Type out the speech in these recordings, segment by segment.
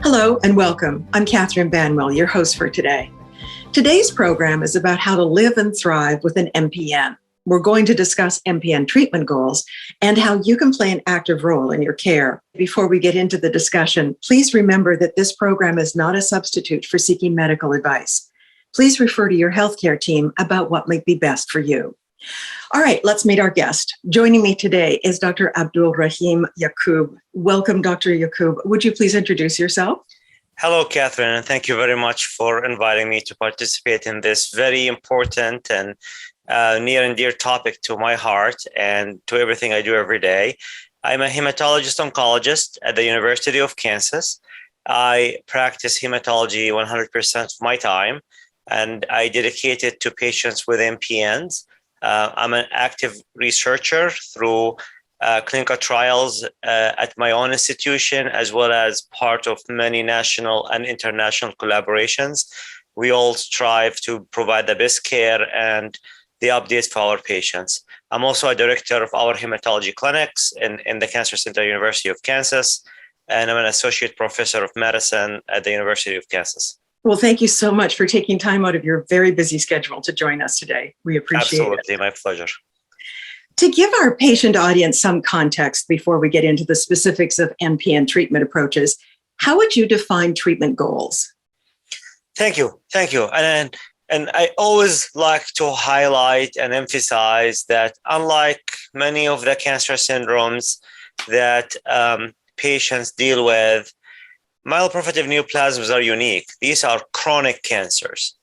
Hello and welcome. I'm Catherine Banwell, your host for today. Today's program is about how to live and thrive with an MPN. We're going to discuss MPN treatment goals and how you can play an active role in your care. Before we get into the discussion, please remember that this program is not a substitute for seeking medical advice. Please refer to your healthcare team about what might be best for you. All right, let's meet our guest. Joining me today is Dr. Abdulraheem Yacoub. Welcome, Dr. Yacoub. Would you please introduce yourself? Hello, Catherine, and thank you very much for inviting me to participate in this very important and near and dear topic to my heart and to everything I do every day. I'm a hematologist-oncologist at the University of Kansas. I practice hematology 100% of my time, and I dedicate it to patients with MPNs. I'm an active researcher through clinical trials at my own institution, as well as part of many national and international collaborations. We all strive to provide the best care and the updates for our patients. I'm also a director of our hematology clinics in the Cancer Center, University of Kansas, and I'm an associate professor of medicine at the University of Kansas. Well, thank you so much for taking time out of your very busy schedule to join us today. We appreciate it. Absolutely, my pleasure. To give our patient audience some context before we get into the specifics of MPN treatment approaches, how would you define treatment goals? Thank you. And I always like to highlight and emphasize that unlike many of the cancer syndromes that patients deal with, myeloproliferative neoplasms are unique. These are chronic cancers.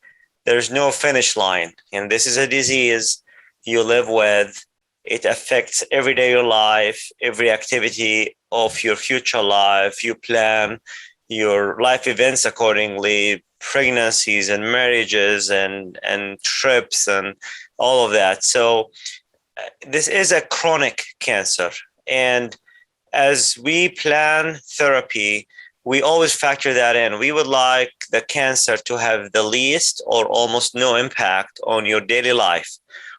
There's no finish line, and this is a disease you live with. It affects everyday life, every activity of your future life. You plan your life events accordingly, pregnancies and marriages and trips and all of that. So this is a chronic cancer. And as we plan therapy, we always factor that in. We would like the cancer to have the least or almost no impact on your daily life,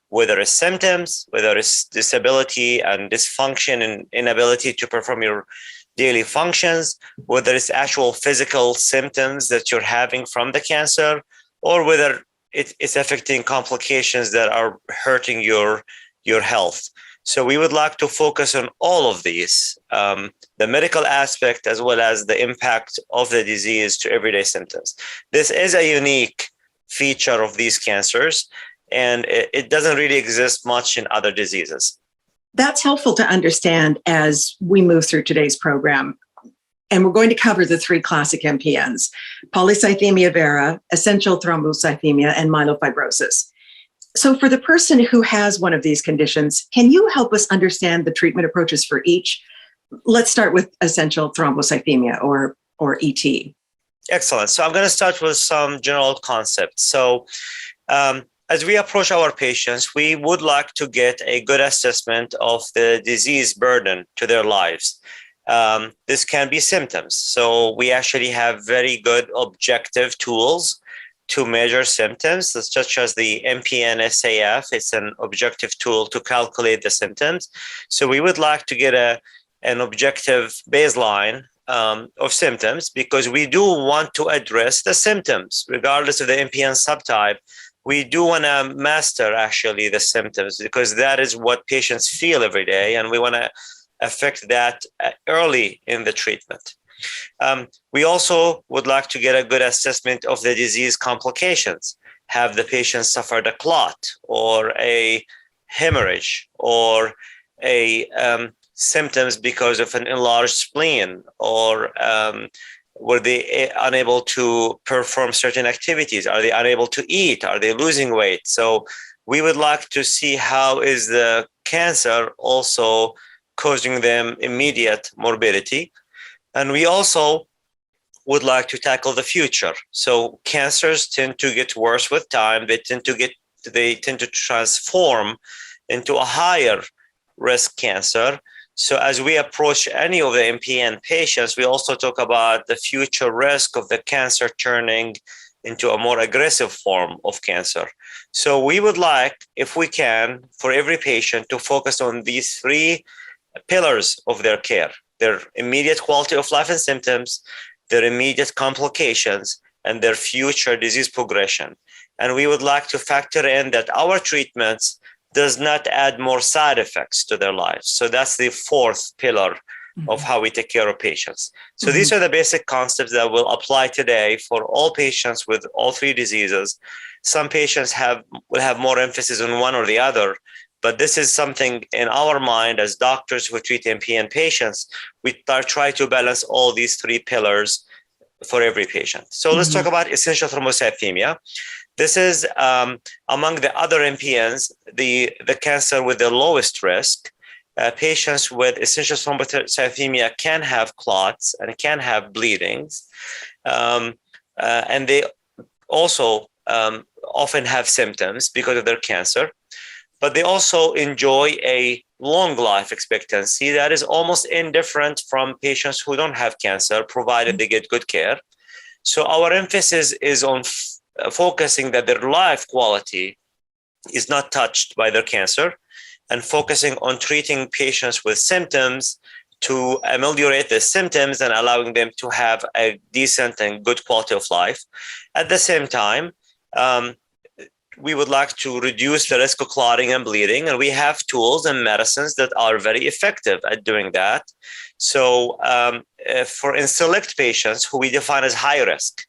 whether it's symptoms, whether it's disability and dysfunction and inability to perform your daily functions, whether it's actual physical symptoms that you're having from the cancer, or whether it's affecting complications that are hurting your health. So we would like to focus on all of these, the medical aspect as well as the impact of the disease to everyday symptoms. This is a unique feature of these cancers, and it doesn't really exist much in other diseases. That's helpful to understand as we move through today's program. And we're going to cover the three classic MPNs: Polycythemia Vera, essential thrombocythemia, and myelofibrosis. So for the person who has one of these conditions, can you help us understand the treatment approaches for each? Let's start with essential thrombocythemia or ET. Excellent. So I'm going to start with some general concepts. So as we approach our patients, we would like to get a good assessment of the disease burden to their lives. This can be symptoms. So we actually have very good objective tools to measure symptoms, such as the MPN SAF. It's an objective tool to calculate the symptoms. So we would like to get an objective baseline of symptoms, because we do want to address the symptoms, regardless of the MPN subtype. We do want to master actually the symptoms, because that is what patients feel every day, and we want to affect that early in the treatment. We also would like to get a good assessment of the disease complications. Have the patient suffered a clot or a hemorrhage or a symptoms because of an enlarged spleen, or were they unable to perform certain activities? Are they unable to eat? Are they losing weight? So we would like to see how is the cancer also causing them immediate morbidity. And we also would like to tackle the future. So cancers tend to get worse with time. They tend to transform into a higher risk cancer. So as we approach any of the MPN patients, we also talk about the future risk of the cancer turning into a more aggressive form of cancer. So we would like, if we can, for every patient to focus on these three pillars of their care: their immediate quality of life and symptoms, their immediate complications, and their future disease progression. And we would like to factor in that our treatments does not add more side effects to their lives. So that's the fourth pillar of how we take care of patients. So these are the basic concepts that will apply today for all patients with all three diseases. Some patients will have more emphasis on one or the other, but this is something in our mind as doctors who treat MPN patients, we try to balance all these three pillars for every patient. So let's talk about essential thrombocythemia. This is among the other MPNs, the cancer with the lowest risk. Patients with essential thrombocythemia can have clots and can have bleedings. And they also often have symptoms because of their cancer, but they also enjoy a long life expectancy that is almost indifferent from patients who don't have cancer, provided they get good care. So our emphasis is on focusing that their life quality is not touched by their cancer, and focusing on treating patients with symptoms to ameliorate the symptoms and allowing them to have a decent and good quality of life. At the same time, we would like to reduce the risk of clotting and bleeding, and we have tools and medicines that are very effective at doing that. So in select patients who we define as high risk,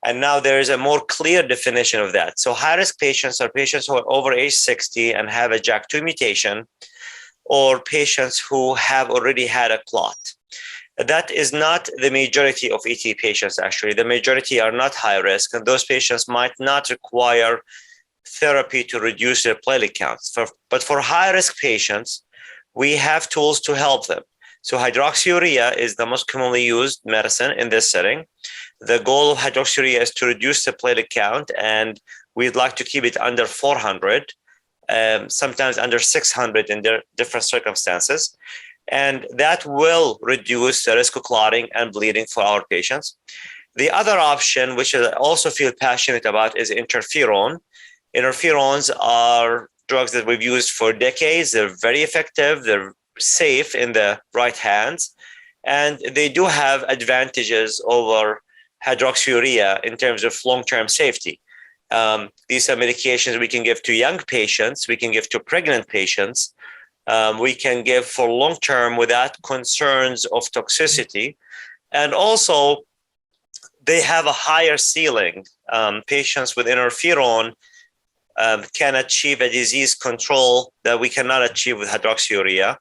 and now there is a more clear definition of that. So high-risk patients are patients who are over age 60 and have a JAK2 mutation, or patients who have already had a clot. That is not the majority of ET patients, actually. The majority are not high risk, and those patients might not require therapy to reduce their platelet counts. But for high-risk patients, we have tools to help them. So hydroxyurea is the most commonly used medicine in this setting. The goal of hydroxyurea is to reduce the platelet count, and we'd like to keep it under 400, sometimes under 600 in different circumstances. And that will reduce the risk of clotting and bleeding for our patients. The other option, which I also feel passionate about, is interferon. Interferons are drugs that we've used for decades. They're very effective. They're safe in the right hands. And they do have advantages over hydroxyurea in terms of long-term safety. These are medications we can give to young patients, we can give to pregnant patients, we can give for long-term without concerns of toxicity. And also, they have a higher ceiling. Patients with interferon can achieve a disease control that we cannot achieve with hydroxyurea.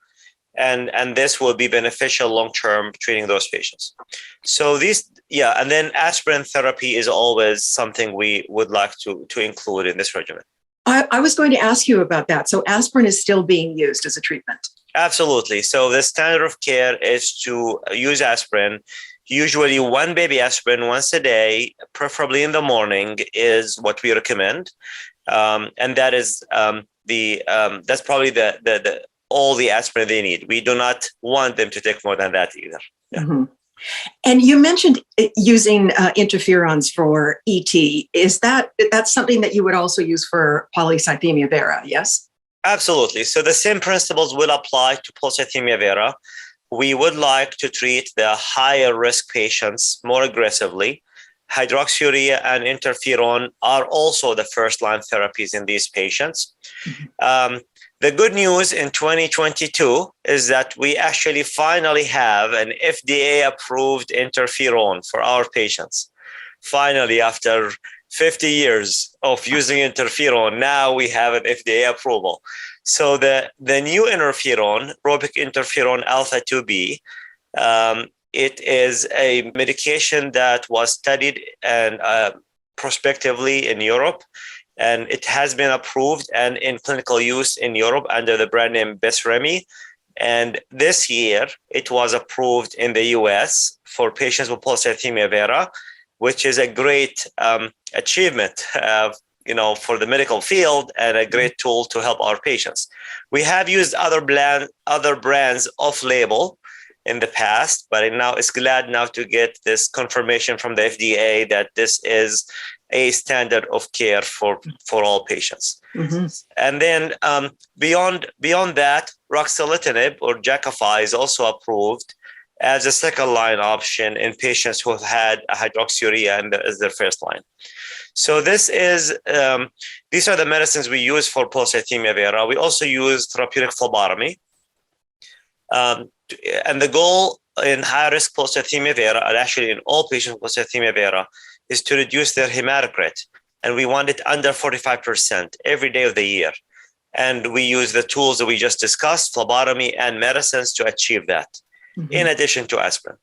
And this will be beneficial long-term treating those patients. So and then aspirin therapy is always something we would like to include in this regimen. I was going to ask you about that. So aspirin is still being used as a treatment? Absolutely. So the standard of care is to use aspirin. Usually one baby aspirin once a day, preferably in the morning, is what we recommend. And that is that's probably all the aspirin they need. We do not want them to take more than that either. Yeah. And you mentioned using interferons for ET. Is that's something that you would also use for polycythemia vera, yes? Absolutely. So the same principles will apply to polycythemia vera. We would like to treat the higher risk patients more aggressively. Hydroxyurea and interferon are also the first-line therapies in these patients. The good news in 2022 is that we actually finally have an FDA-approved interferon for our patients. Finally, after 50 years of using interferon, now we have an FDA approval. So the new interferon, Ropic interferon alpha 2B, it is a medication that was studied and prospectively in Europe, and it has been approved and in clinical use in Europe under the brand name Besremi. And this year, it was approved in the US for patients with polycythemia vera, which is a great achievement for the medical field and a great tool to help our patients. We have used other brands off-label in the past, but now it's glad now to get this confirmation from the FDA that this is a standard of care for all patients. And then beyond that, ruxolitinib or Jakafi is also approved as a second line option in patients who have had a hydroxyurea as their first line. So these are the medicines we use for polycythemia vera. We also use therapeutic phlebotomy. And the goal in high-risk polycythemia vera, and actually in all patients with polycythemia vera, is to reduce their hematocrit. And we want it under 45% every day of the year. And we use the tools that we just discussed, phlebotomy and medicines, to achieve that, in addition to aspirin.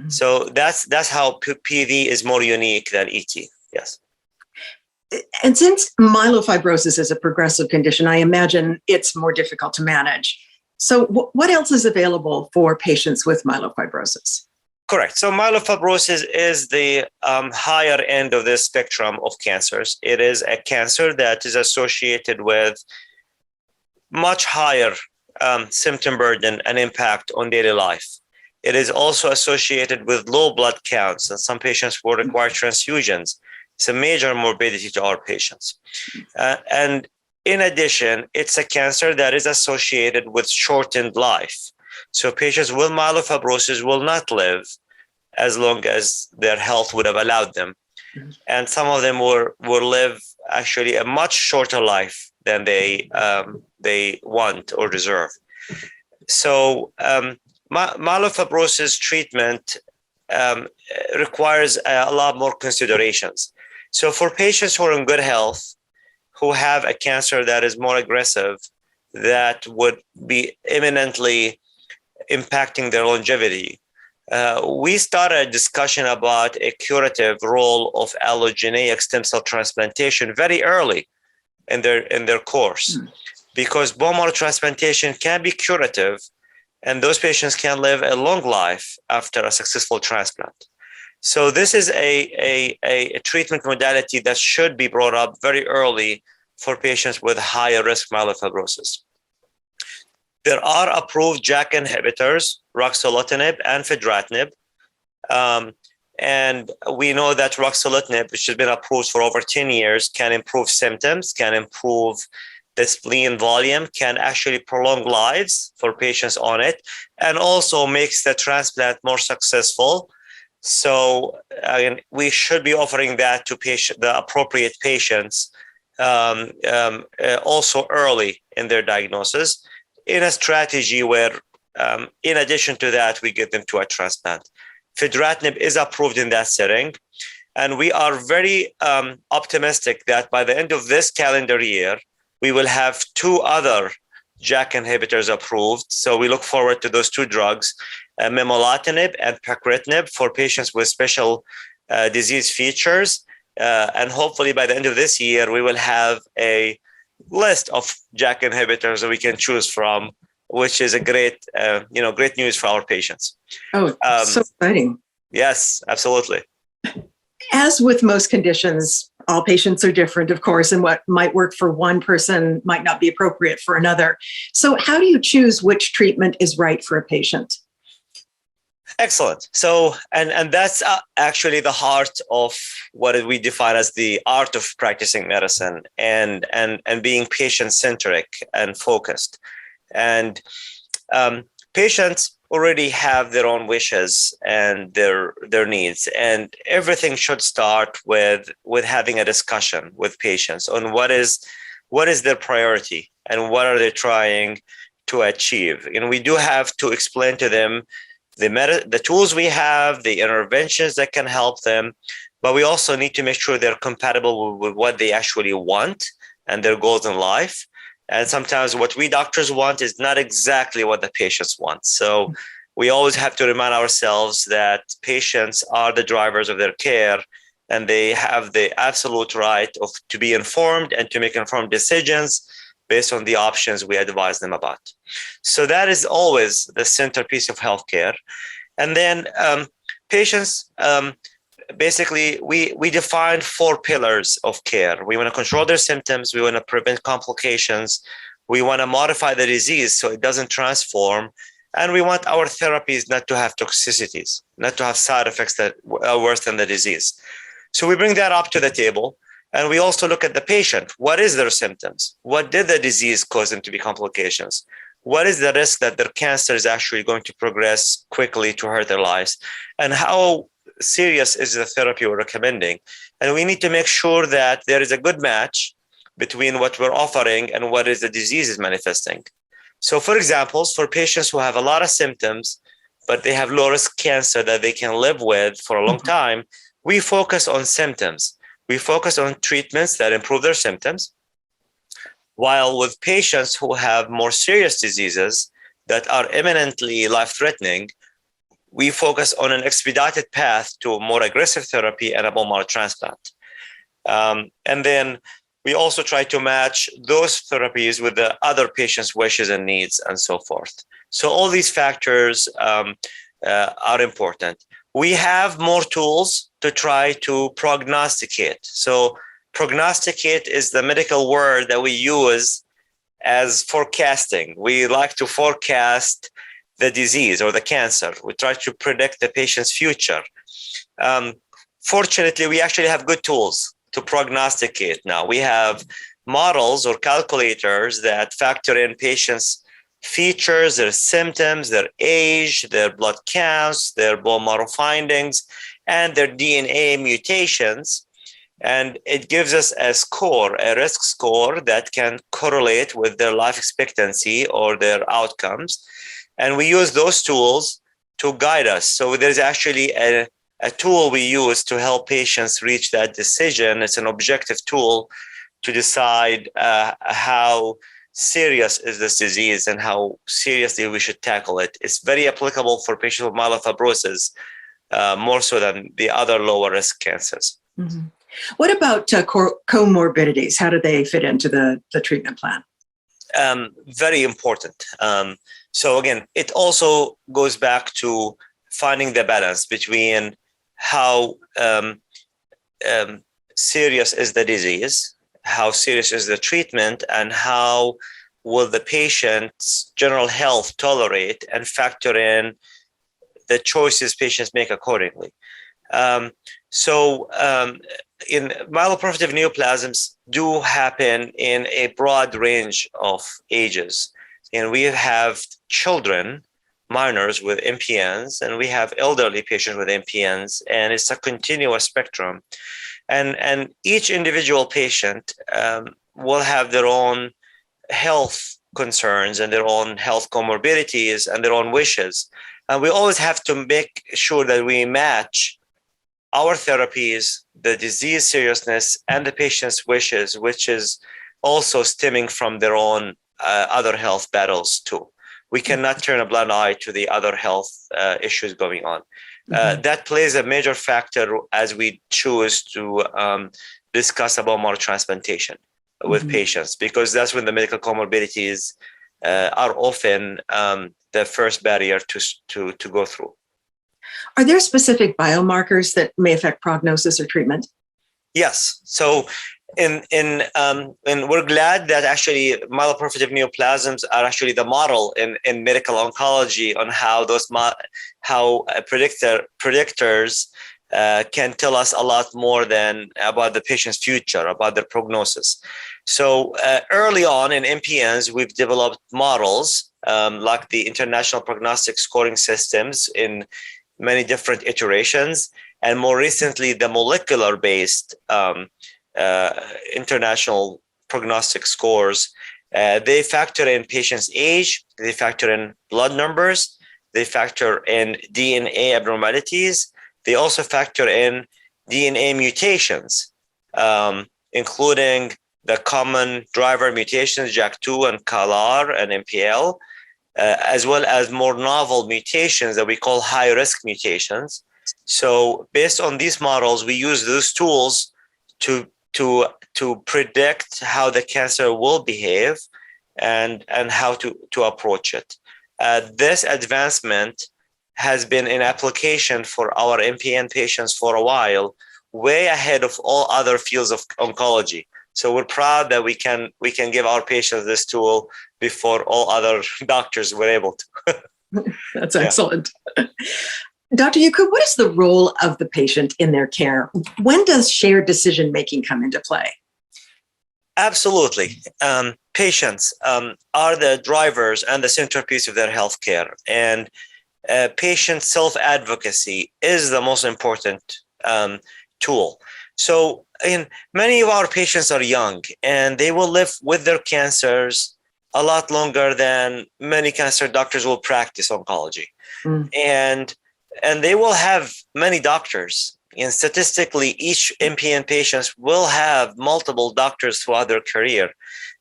So that's how PV is more unique than ET. Yes. And since myelofibrosis is a progressive condition, I imagine it's more difficult to manage. So what else is available for patients with myelofibrosis? Correct. So myelofibrosis is the higher end of the spectrum of cancers. It is a cancer that is associated with much higher symptom burden and impact on daily life. It is also associated with low blood counts, and some patients will require transfusions. It's a major morbidity to our patients. And in addition, it's a cancer that is associated with shortened life. So patients with myelofibrosis will not live as long as their health would have allowed them. And some of them will live actually a much shorter life than they want or deserve. So myelofibrosis treatment requires a lot more considerations. So for patients who are in good health, who have a cancer that is more aggressive, that would be imminently impacting their longevity, we started a discussion about a curative role of allogeneic stem cell transplantation very early in their course, because bone marrow transplantation can be curative, and those patients can live a long life after a successful transplant. So this is a treatment modality that should be brought up very early for patients with higher risk myelofibrosis. There are approved JAK inhibitors, ruxolitinib and fedratinib. And we know that ruxolitinib, which has been approved for over 10 years, can improve symptoms, can improve the spleen volume, can actually prolong lives for patients on it, and also makes the transplant more successful. So we should be offering that to the appropriate patients also early in their diagnosis, in a strategy where, in addition to that, we get them to a transplant. Fedratinib is approved in that setting, and we are very optimistic that by the end of this calendar year, we will have 2 other JAK inhibitors approved. So we look forward to those 2 drugs, momelotinib and pacritinib, for patients with special disease features. And hopefully by the end of this year, we will have a list of JAK inhibitors that we can choose from, which is a great news for our patients. Oh, so exciting. Yes, absolutely. As with most conditions, all patients are different, of course, and what might work for one person might not be appropriate for another. So how do you choose which treatment is right for a patient? Excellent. So, and that's actually the heart of what we define as the art of practicing medicine, and being patient-centric and focused. And patients already have their own wishes and their needs, and everything should start with having a discussion with patients on what is their priority and what are they trying to achieve. And we do have to explain to them the tools we have, the interventions that can help them, but we also need to make sure they're compatible with what they actually want and their goals in life. And sometimes what we doctors want is not exactly what the patients want. So we always have to remind ourselves that patients are the drivers of their care, and they have the absolute right to be informed and to make informed decisions based on the options we advise them about. So that is always the centerpiece of healthcare. And then patients, basically, we define 4 pillars of care. We want to control their symptoms. We want to prevent complications. We want to modify the disease so it doesn't transform. And we want our therapies not to have toxicities, not to have side effects that are worse than the disease. So we bring that up to the table. And we also look at the patient. What is their symptoms? What did the disease cause them to be complications? what is the risk that their cancer is actually going to progress quickly to hurt their lives, and how serious is the therapy we're recommending. And we need to make sure that there is a good match between what we're offering and what is the disease is manifesting. So for example, for patients who have a lot of symptoms, but they have low risk cancer that they can live with for a long time, we focus on symptoms. We focus on treatments that improve their symptoms. While with patients who have more serious diseases that are imminently life-threatening, we focus on an expedited path to more aggressive therapy and a bone marrow transplant. And then we also try to match those therapies with the other patients' wishes and needs and so forth. So all these factors are important. We have more tools to try to prognosticate. So prognosticate is the medical word that we use as forecasting. We like to forecast the disease or the cancer. We try to predict the patient's future. Fortunately, we actually have good tools to prognosticate now. We have models or calculators that factor in patients' features, their symptoms, their age, their blood counts, their bone marrow findings, and their DNA mutations. And it gives us a score, a risk score that can correlate with their life expectancy or their outcomes. And we use those tools to guide us. So there's actually a tool we use to help patients reach that decision. It's an objective tool to decide how serious is this disease and how seriously we should tackle it. It's very applicable for patients with myelofibrosis, more so than the other lower risk cancers. Mm-hmm. What about comorbidities? How do they fit into the treatment plan? Very important. So again, it also goes back to finding the balance between how serious is the disease, how serious is the treatment, and how will the patient's general health tolerate and factor in the choices patients make accordingly. In myeloproliferative neoplasms do happen in a broad range of ages. And we have children, minors with MPNs, and we have elderly patients with MPNs, and it's a continuous spectrum. And each individual patient will have their own health concerns and their own health comorbidities and their own wishes. And we always have to make sure that we match our therapies, the disease seriousness, and the patient's wishes, which is also stemming from their own other health battles too. We cannot turn a blind eye to the other health issues going on. That plays a major factor as we choose to discuss about marrow transplantation with patients, because that's when the medical comorbidities are often the first barrier to go through. Are there specific biomarkers that may affect prognosis or treatment? Yes. So, and we're glad that actually myeloproliferative neoplasms are actually the model in medical oncology on how predictors can tell us a lot more than about the patient's future, about their prognosis. So early on in MPNs, we've developed models like the International Prognostic Scoring Systems in many different iterations, and more recently, the molecular-based international prognostic scores. They factor in patients' age, they factor in blood numbers, they factor in DNA abnormalities, they also factor in DNA mutations, including the common driver mutations, JAK2 and CALR and MPL, as well as more novel mutations that we call high-risk mutations. So based on these models, we use those tools to predict how the cancer will behave and how to approach it. This advancement has been in application for our MPN patients for a while, way ahead of all other fields of oncology. So we're proud that we can give our patients this tool before all other doctors were able to. That's excellent. Dr. Yacoub, what is the role of the patient in their care? When does shared decision-making come into play? Absolutely. Patients are the drivers and the centerpiece of their healthcare, and patient self-advocacy is the most important tool. So, many of our patients are young, and they will live with their cancers a lot longer than many cancer doctors will practice oncology. And they will have many doctors. And statistically, each MPN patient will have multiple doctors throughout their career,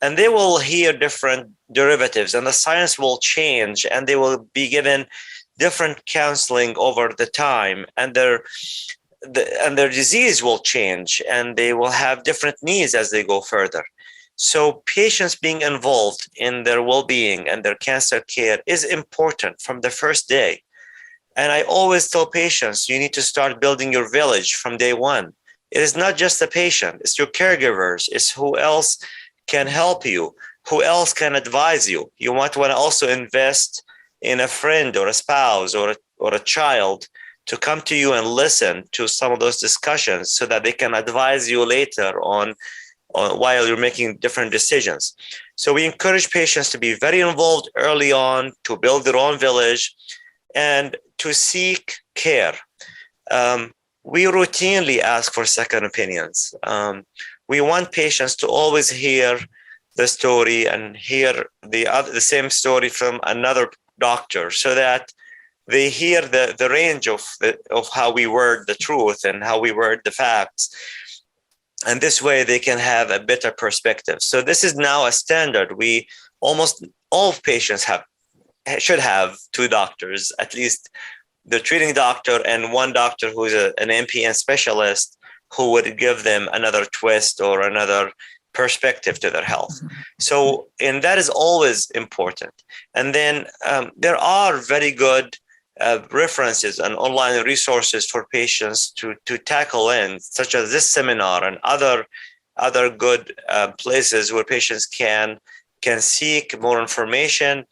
and they will hear different derivatives, and the science will change, and they will be given different counseling over the time, and their disease will change, and they will have different needs as they go further. So patients being involved in their well-being and their cancer care is important from the first day. And I always tell patients, you need to start building your village from day one. It is not just the patient, it's your caregivers, it's who else can help you, who else can advise you. You might want to also invest in a friend or a spouse or a child to come to you and listen to some of those discussions so that they can advise you later on while you're making different decisions. So we encourage patients to be very involved early on, to build their own village, and to seek care. We routinely ask for second opinions. We want patients to always hear the story and hear the same story from another doctor, so that they hear the range of how we word the truth and how we word the facts. And this way they can have a better perspective. So this is now a standard. We almost all patients should have two doctors, at least the treating doctor and one doctor who is an MPN specialist who would give them another twist or another perspective to their health. So, and that is always important. And then there are very good references and online resources for patients to tackle in, such as this seminar and other good places where patients can seek more information.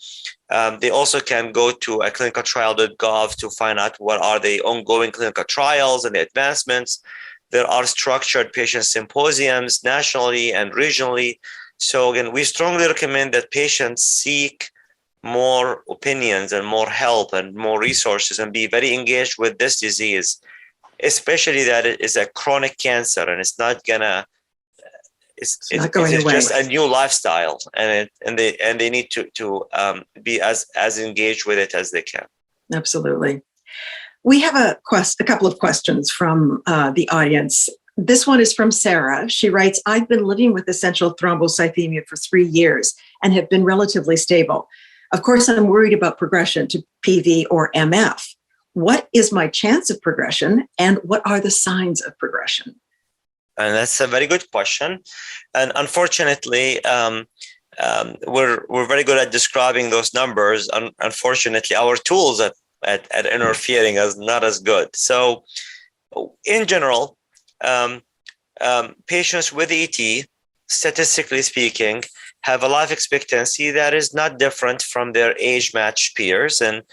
They also can go to a clinicaltrial.gov to find out what are the ongoing clinical trials and the advancements. There are structured patient symposiums nationally and regionally. So again, we strongly recommend that patients seek more opinions and more help and more resources and be very engaged with this disease, especially that it is a chronic cancer and it's not gonna it's just a new lifestyle, and they need to be as engaged with it as they can. Absolutely. We have a couple of questions from the audience. This one is from Sarah. She writes, I've been living with essential thrombocythemia for 3 years and have been relatively stable. Of course, I'm worried about progression to PV or MF. What is my chance of progression, and what are the signs of progression? And that's a very good question. And unfortunately, we're very good at describing those numbers. Unfortunately, our tools at interfering is not as good. So in general, patients with ET, statistically speaking, have a life expectancy that is not different from their age-matched peers. And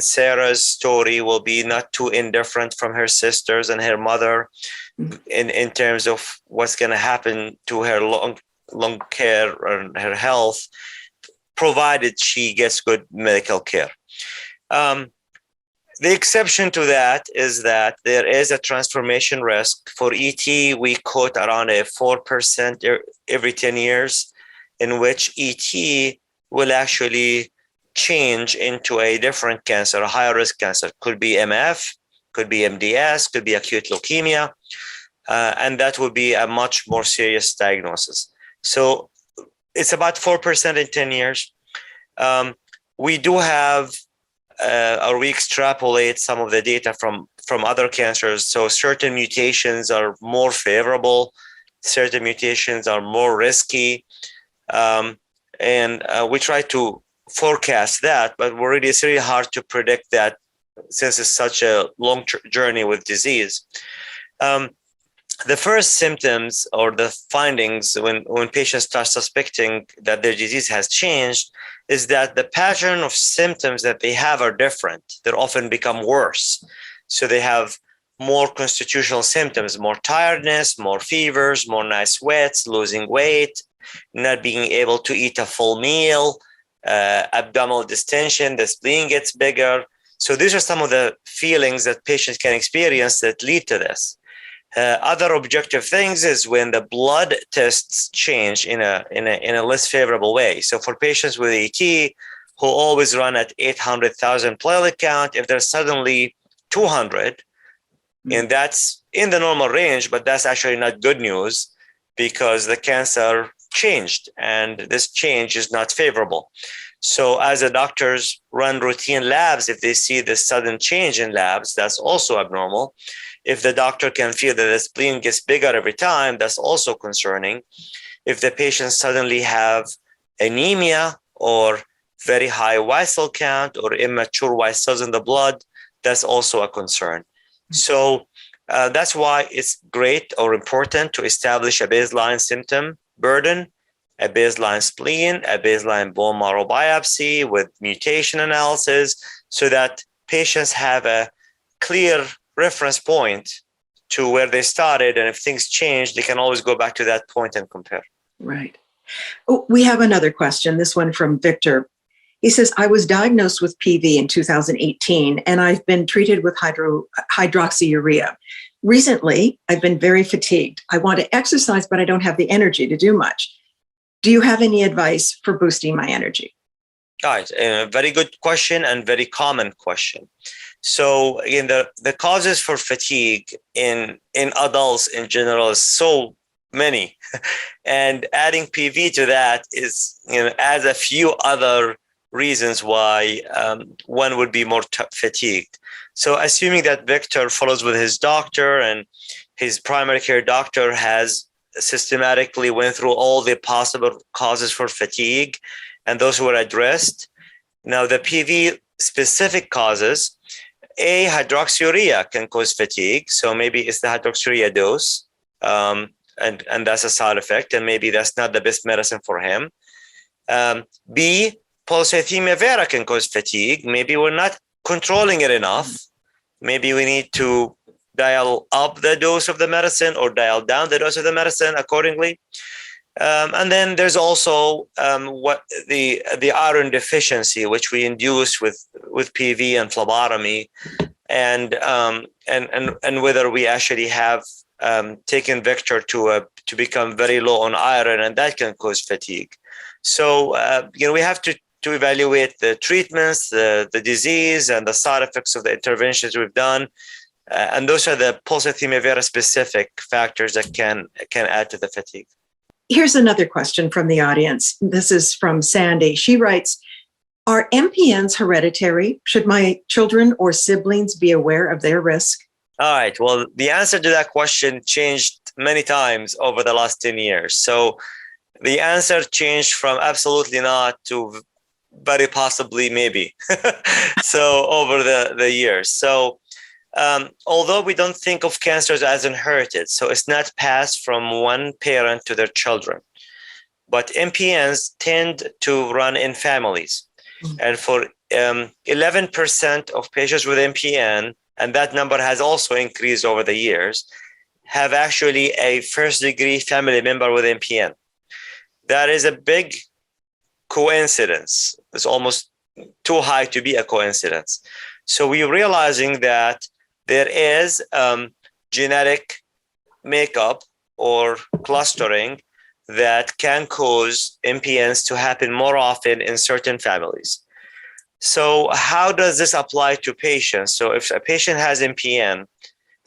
Sarah's story will be not too indifferent from her sisters and her mother in terms of what's going to happen to her long care and her health, provided she gets good medical care. The exception to that is that there is a transformation risk. For ET, we quote around a 4% every 10 years, in which ET will actually change into a different cancer, a higher risk cancer. Could be MF, could be MDS, could be acute leukemia, and that would be a much more serious diagnosis. So it's about 4% in 10 years. We do have, or we extrapolate some of the data from other cancers. So certain mutations are more favorable, certain mutations are more risky, and we try to forecast that, but it's really hard to predict that since it's such a long journey with disease. The first symptoms or the findings when patients start suspecting that their disease has changed is that the pattern of symptoms that they have are different. They often become worse. So they have more constitutional symptoms, more tiredness, more fevers, more night sweats, losing weight, not being able to eat a full meal, abdominal distension, the spleen gets bigger. So these are some of the feelings that patients can experience that lead to this. Other objective things is when the blood tests change in a less favorable way. So for patients with ET who always run at 800,000 platelet count, if there's suddenly 200, and that's in the normal range, but that's actually not good news because the cancer changed and this change is not favorable. So as the doctors run routine labs, if they see this sudden change in labs, that's also abnormal. If the doctor can feel that the spleen gets bigger every time, that's also concerning. If the patients suddenly have anemia or very high white cell count or immature white cells in the blood, that's also a concern. So that's why it's great or important to establish a baseline symptom burden, a baseline spleen, a baseline bone marrow biopsy with mutation analysis, so that patients have a clear reference point to where they started. And if things change, they can always go back to that point and compare. Right. Oh, we have another question, this one from Victor. He says, I was diagnosed with PV in 2018, and I've been treated with hydroxyurea. Recently, I've been very fatigued. I want to exercise, but I don't have the energy to do much. Do you have any advice for boosting my energy? All right, a very good question and very common question. So again, the causes for fatigue in adults in general is so many, and adding PV to that is, adds a few other reasons why one would be more fatigued. So assuming that Victor follows with his doctor and his primary care doctor has systematically went through all the possible causes for fatigue and those were addressed. Now the PV specific causes, hydroxyurea can cause fatigue. So maybe it's the hydroxyurea dose and that's a side effect, and maybe that's not the best medicine for him. B, Polycythemia vera can cause fatigue. Maybe we're not controlling it enough. Maybe we need to dial up the dose of the medicine or dial down the dose of the medicine accordingly. And then there's also what the iron deficiency, which we induce with PV and phlebotomy, and whether we actually have taken Victor to become very low on iron, and that can cause fatigue. So we have to evaluate the treatments, the disease, and the side effects of the interventions we've done. And those are the Polycythemia vera specific factors that can add to the fatigue. Here's another question from the audience. This is from Sandy. She writes, are MPNs hereditary? Should my children or siblings be aware of their risk? All right. Well, the answer to that question changed many times over the last 10 years. So the answer changed from absolutely not to very possibly maybe. So over the years. So although we don't think of cancers as inherited, so it's not passed from one parent to their children, but MPNs tend to run in families. And for 11% of patients with MPN, and that number has also increased over the years, have actually a first-degree family member with MPN. That is a big coincidence. It's almost too high to be a coincidence. So we're realizing that there is genetic makeup or clustering that can cause MPNs to happen more often in certain families. So how does this apply to patients? So if a patient has MPN,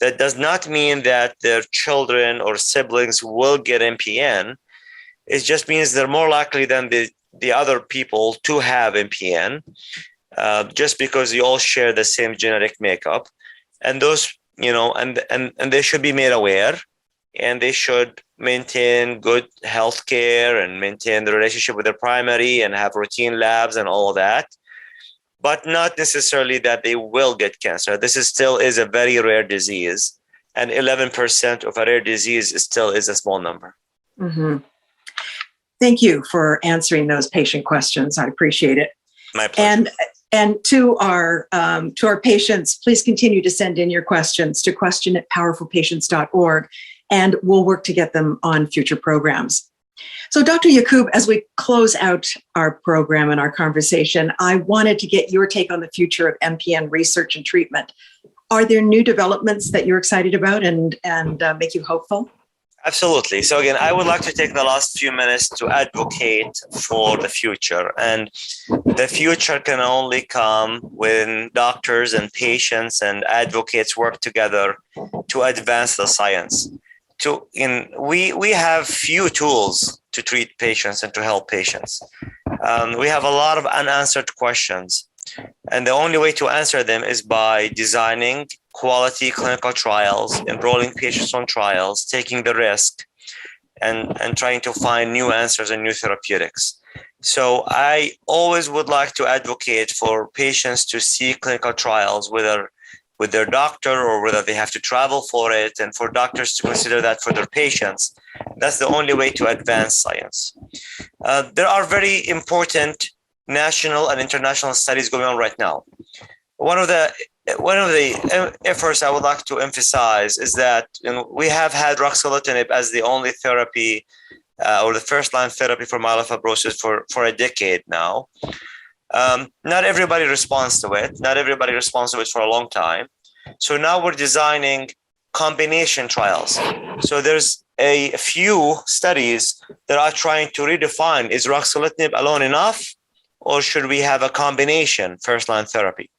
that does not mean that their children or siblings will get MPN. It just means they're more likely than the other people to have MPN, just because you all share the same genetic makeup. And those, and they should be made aware, and they should maintain good health care and maintain the relationship with their primary and have routine labs and all of that, but not necessarily that they will get cancer. This still is a very rare disease, and 11% of a rare disease still is a small number. Mm-hmm. Thank you for answering those patient questions. I appreciate it. My pleasure. And to our patients, please continue to send in your questions to question@powerfulpatients.org, and we'll work to get them on future programs. So Dr. Yacoub, as we close out our program and our conversation, I wanted to get your take on the future of MPN research and treatment. Are there new developments that you're excited about and make you hopeful? Absolutely. So again, I would like to take the last few minutes to advocate for the future. And the future can only come when doctors and patients and advocates work together to advance the science. We have few tools to treat patients and to help patients. We have a lot of unanswered questions. And the only way to answer them is by designing quality clinical trials, enrolling patients on trials, taking the risk, and trying to find new answers and new therapeutics. So I always would like to advocate for patients to see clinical trials, whether with their doctor or whether they have to travel for it, and for doctors to consider that for their patients. That's the only way to advance science. There are very important national and international studies going on right now. One of the efforts I would like to emphasize is that we have had ruxolitinib as the only therapy or the first-line therapy for myelofibrosis for a decade now. Not everybody responds to it. Not everybody responds to it for a long time. So now we're designing combination trials. So there's a few studies that are trying to redefine, is ruxolitinib alone enough, or should we have a combination first-line therapy?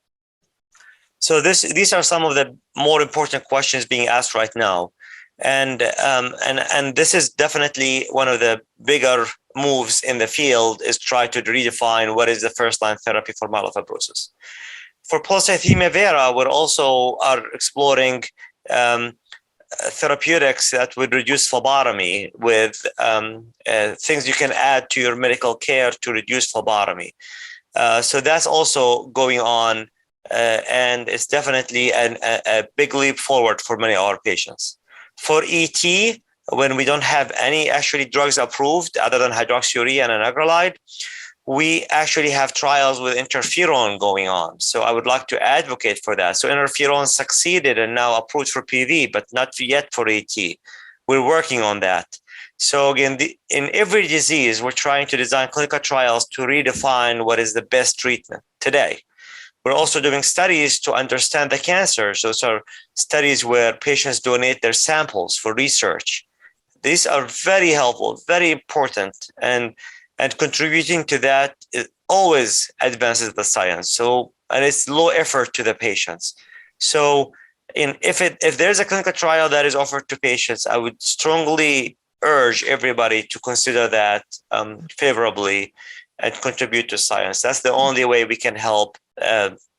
So these are some of the more important questions being asked right now. And this is definitely one of the bigger moves in the field, is try to redefine what is the first-line therapy for myelofibrosis. For polycythemia vera, we're also are exploring therapeutics that would reduce phlebotomy with things you can add to your medical care to reduce phlebotomy. So that's also going on, and it's definitely a big leap forward for many of our patients. For ET, when we don't have any actually drugs approved other than hydroxyurea and anagrelide, we actually have trials with interferon going on. So I would like to advocate for that. So interferon succeeded and now approved for PV, but not yet for ET. We're working on that. So again, in every disease, we're trying to design clinical trials to redefine what is the best treatment today. We're also doing studies to understand the cancers. Those are studies where patients donate their samples for research. These are very helpful, very important, and contributing to that, it always advances the science. So, and it's low effort to the patients. So if there's a clinical trial that is offered to patients, I would strongly urge everybody to consider that favorably and contribute to science. That's the only way we can help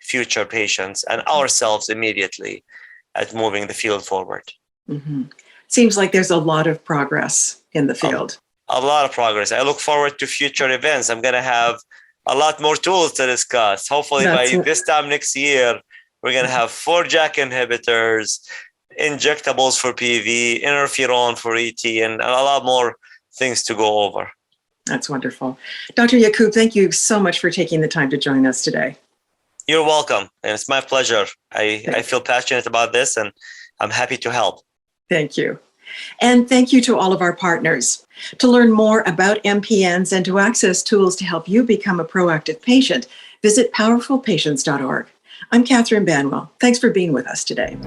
future patients and ourselves immediately at moving the field forward. Mm-hmm. Seems like there's a lot of progress in the field. A lot of progress. I look forward to future events. I'm going to have a lot more tools to discuss. Hopefully this time next year, we're going to have 4 JAK inhibitors, injectables for PV, interferon for ET, and a lot more things to go over. That's wonderful. Dr. Yacoub, thank you so much for taking the time to join us today. You're welcome. And it's my pleasure. I feel passionate about this, and I'm happy to help. Thank you. And thank you to all of our partners. To learn more about MPNs and to access tools to help you become a proactive patient, visit powerfulpatients.org. I'm Catherine Banwell. Thanks for being with us today.